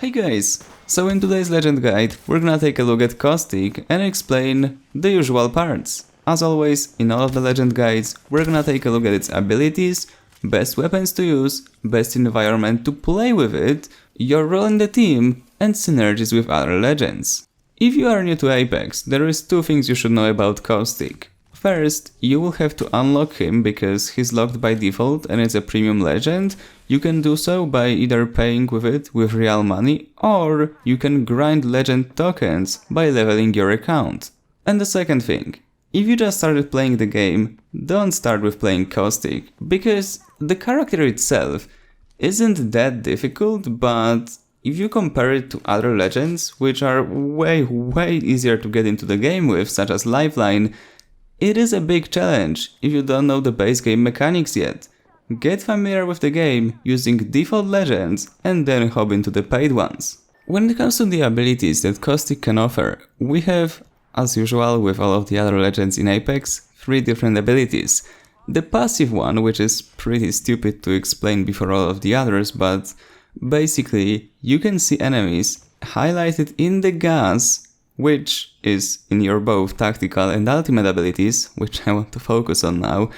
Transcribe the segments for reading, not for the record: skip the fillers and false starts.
Hey guys! So in today's Legend Guide, we're gonna take a look at Caustic and explain the usual parts. As always, in all of the Legend Guides, we're gonna take a look at its abilities, best weapons to use, best environment to play with it, your role in the team, and synergies with other legends. If you are new to Apex, there is two things you should know about Caustic. First, you will have to unlock him because he's locked by default and it's a premium legend. You can do so by either paying with it with real money, or you can grind legend tokens by leveling your account. And the second thing, if you just started playing the game, don't start with playing Caustic, because the character itself isn't that difficult, but if you compare it to other legends, which are way easier to get into the game with, such as Lifeline, it is a big challenge if you don't know the base game mechanics yet. Get familiar with the game using default legends and then hop into the paid ones. When it comes to the abilities that Caustic can offer, we have, as usual with all of the other legends in Apex, 3 different abilities. The passive one, which is pretty stupid to explain before all of the others, but basically you can see enemies highlighted in the gas, which is in your both tactical and ultimate abilities, which I want to focus on now.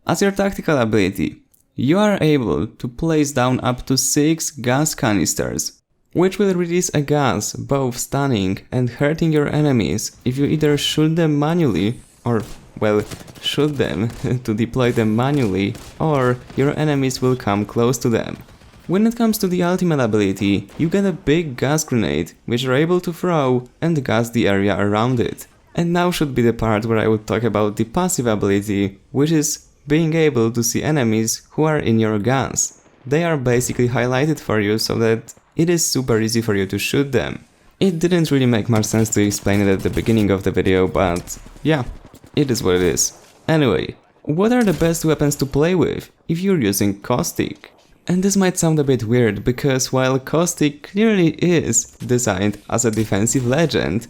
As your tactical ability, you are able to place down up to 6 gas canisters, which will release a gas both stunning and hurting your enemies if you either shoot them manually or, well, shoot them to deploy them manually, or your enemies will come close to them. When it comes to the ultimate ability, you get a big gas grenade, which you're able to throw and gas the area around it. And now should be the part where I would talk about the passive ability, which is being able to see enemies who are in your gas. They are basically highlighted for you so that it is super easy for you to shoot them. It didn't really make much sense to explain it at the beginning of the video, but yeah, it is what it is. Anyway, what are the best weapons to play with if you're using Caustic? And this might sound a bit weird, because while Caustic clearly is designed as a defensive legend,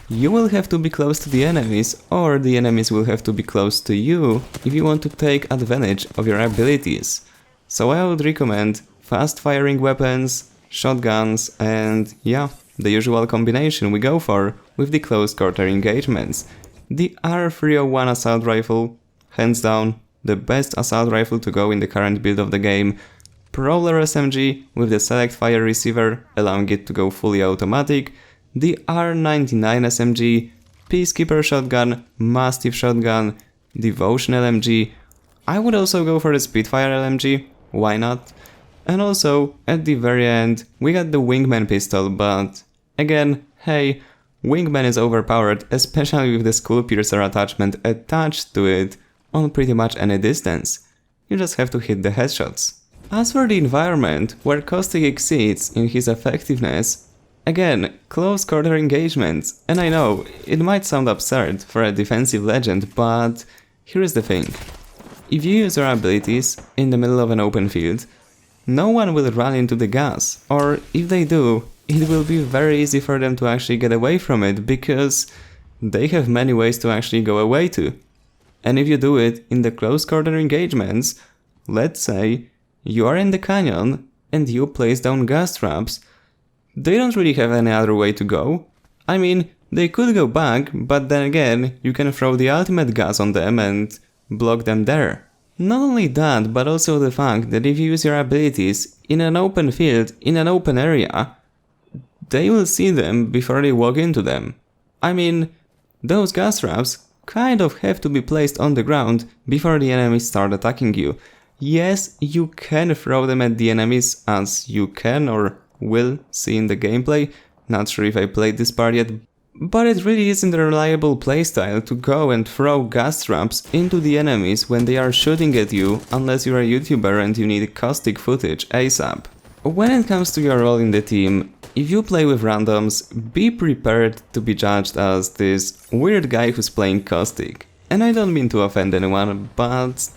you will have to be close to the enemies, or the enemies will have to be close to you if you want to take advantage of your abilities. So I would recommend fast firing weapons, shotguns, and yeah, the usual combination we go for with the close quarter engagements. The R301 assault rifle, hands down, the best assault rifle to go in the current build of the game. Prowler SMG with the select fire receiver, allowing it to go fully automatic, the R99 SMG, Peacekeeper shotgun, Mastiff shotgun, Devotion LMG. I would also go for the Spitfire LMG, why not? And also, at the very end, we got the Wingman pistol, but again, hey, Wingman is overpowered, especially with the Skull Piercer attachment attached to it on pretty much any distance. You just have to hit the headshots. As for the environment, where Caustic exceeds in his effectiveness, again, close quarter engagements, and I know, it might sound absurd for a defensive legend, but here is the thing. If you use your abilities in the middle of an open field, no one will run into the gas, or if they do, it will be very easy for them to actually get away from it, because they have many ways to actually go away to. And if you do it in the close quarter engagements, let's say you are in the canyon and you place down gas traps, they don't really have any other way to go. I mean, they could go back, but then again, you can throw the ultimate gas on them and block them there. Not only that, but also the fact that if you use your abilities in an open field, in an open area, they will see them before they walk into them. I mean, those gas traps kind of have to be placed on the ground before the enemies start attacking you. Yes, you can throw them at the enemies, as you can or will see in the gameplay. Not sure if I played this part yet, but it really isn't a reliable playstyle to go and throw gas traps into the enemies when they are shooting at you, unless you're a YouTuber and you need Caustic footage ASAP. When it comes to your role in the team, if you play with randoms, be prepared to be judged as this weird guy who's playing Caustic. And I don't mean to offend anyone, but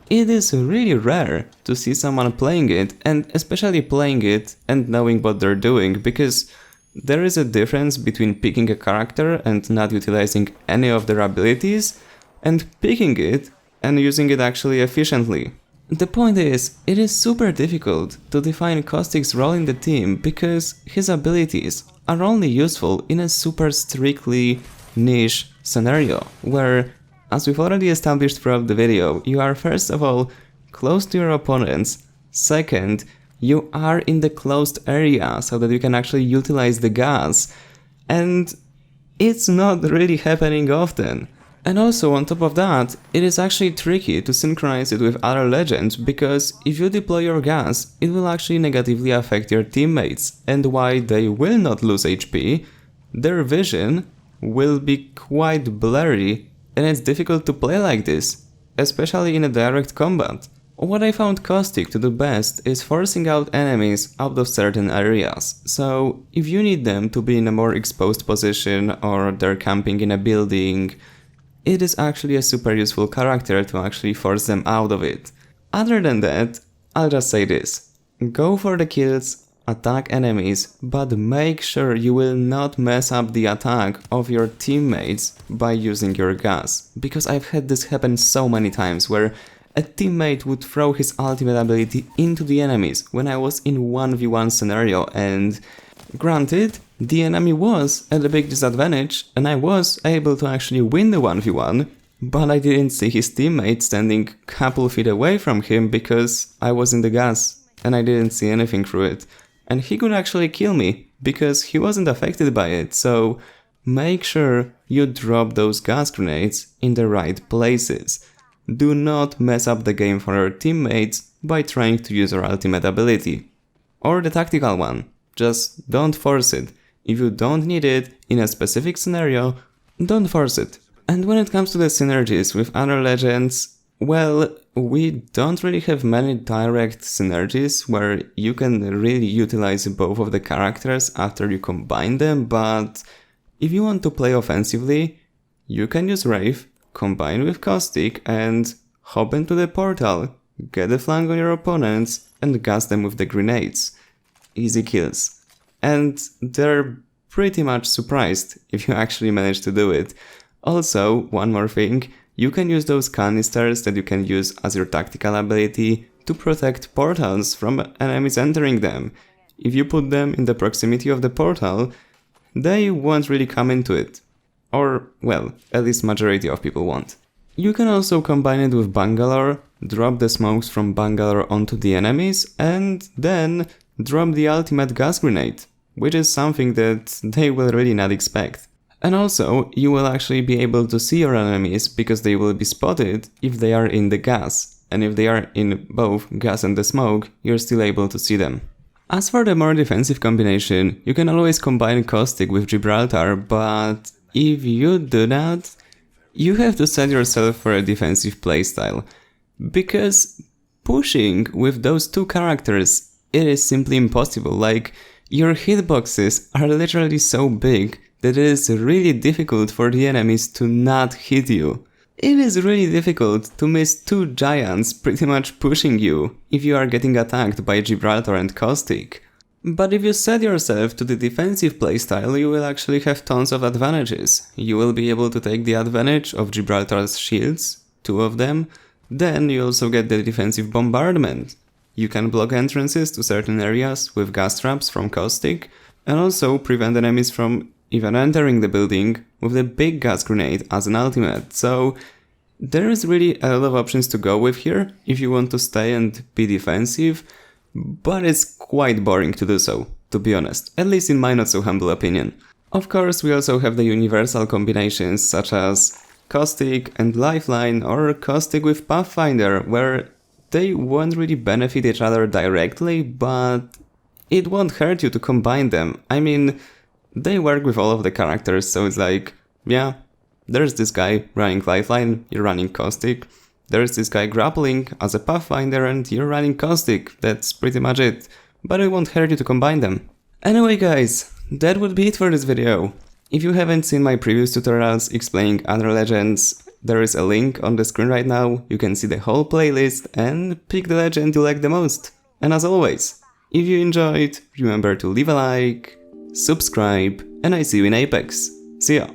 it is really rare to see someone playing it, and especially playing it and knowing what they're doing, because there is a difference between picking a character and not utilizing any of their abilities, and picking it and using it actually efficiently. The point is, it is super difficult to define Caustic's role in the team because his abilities are only useful in a super strictly niche scenario, where, as we've already established throughout the video, you are first of all close to your opponents, second, you are in the closed area so that you can actually utilize the gas, and it's not really happening often. And also on top of that, it is actually tricky to synchronize it with other legends, because if you deploy your gas, it will actually negatively affect your teammates, and while they will not lose HP, their vision will be quite blurry, and it's difficult to play like this, especially in a direct combat. What I found Caustic to do best is forcing out enemies out of certain areas, so if you need them to be in a more exposed position or they're camping in a building, it is actually a super useful character to actually force them out of it. Other than that, I'll just say this: go for the kills, attack enemies, but make sure you will not mess up the attack of your teammates by using your gas, because I've had this happen so many times where a teammate would throw his ultimate ability into the enemies when I was in 1v1 scenario, and granted, the enemy was at a big disadvantage and I was able to actually win the 1v1, but I didn't see his teammate standing a couple feet away from him because I was in the gas and I didn't see anything through it. And he could actually kill me because he wasn't affected by it, so make sure you drop those gas grenades in the right places. Do not mess up the game for your teammates by trying to use your ultimate ability. Or the tactical one. Just don't force it. If you don't need it in a specific scenario, don't force it. And when it comes to the synergies with other legends, well, we don't really have many direct synergies where you can really utilize both of the characters after you combine them, but if you want to play offensively, you can use Wraith, combine with Caustic, and hop into the portal, get a flank on your opponents, and gas them with the grenades. Easy kills. And they're pretty much surprised if you actually manage to do it. Also, one more thing, you can use those canisters that you can use as your tactical ability to protect portals from enemies entering them. If you put them in the proximity of the portal, they won't really come into it. Or, well, at least majority of people won't. You can also combine it with Bangalore, drop the smokes from Bangalore onto the enemies, and then drop the ultimate gas grenade, which is something that they will really not expect. And also, you will actually be able to see your enemies because they will be spotted if they are in the gas, and if they are in both gas and the smoke, you're still able to see them. As for the more defensive combination, you can always combine Caustic with Gibraltar, but if you do that, you have to set yourself for a defensive playstyle, because pushing with those two characters, it is simply impossible. Like, your hitboxes are literally so big that it is really difficult for the enemies to not hit you. It is really difficult to miss two giants pretty much pushing you if you are getting attacked by Gibraltar and Caustic. But if you set yourself to the defensive playstyle, you will actually have tons of advantages. You will be able to take the advantage of Gibraltar's shields, 2 of them, then you also get the defensive bombardment. You can block entrances to certain areas with gas traps from Caustic, and also prevent enemies from even entering the building with the big gas grenade as an ultimate. So there is really a lot of options to go with here if you want to stay and be defensive, but it's quite boring to do so, to be honest, at least in my not so humble opinion. Of course, we also have the universal combinations such as Caustic and Lifeline, or Caustic with Pathfinder, where they won't really benefit each other directly, but it won't hurt you to combine them. I mean, they work with all of the characters, so it's like, yeah, there's this guy running Lifeline, you're running Caustic. There's this guy grappling as a Pathfinder and you're running Caustic. That's pretty much it. But it won't hurt you to combine them. Anyway guys, that would be it for this video. If you haven't seen my previous tutorials explaining other legends, there is a link on the screen right now. You can see the whole playlist and pick the legend you like the most. And as always, if you enjoyed, remember to leave a like, subscribe, and I see you in Apex. See ya!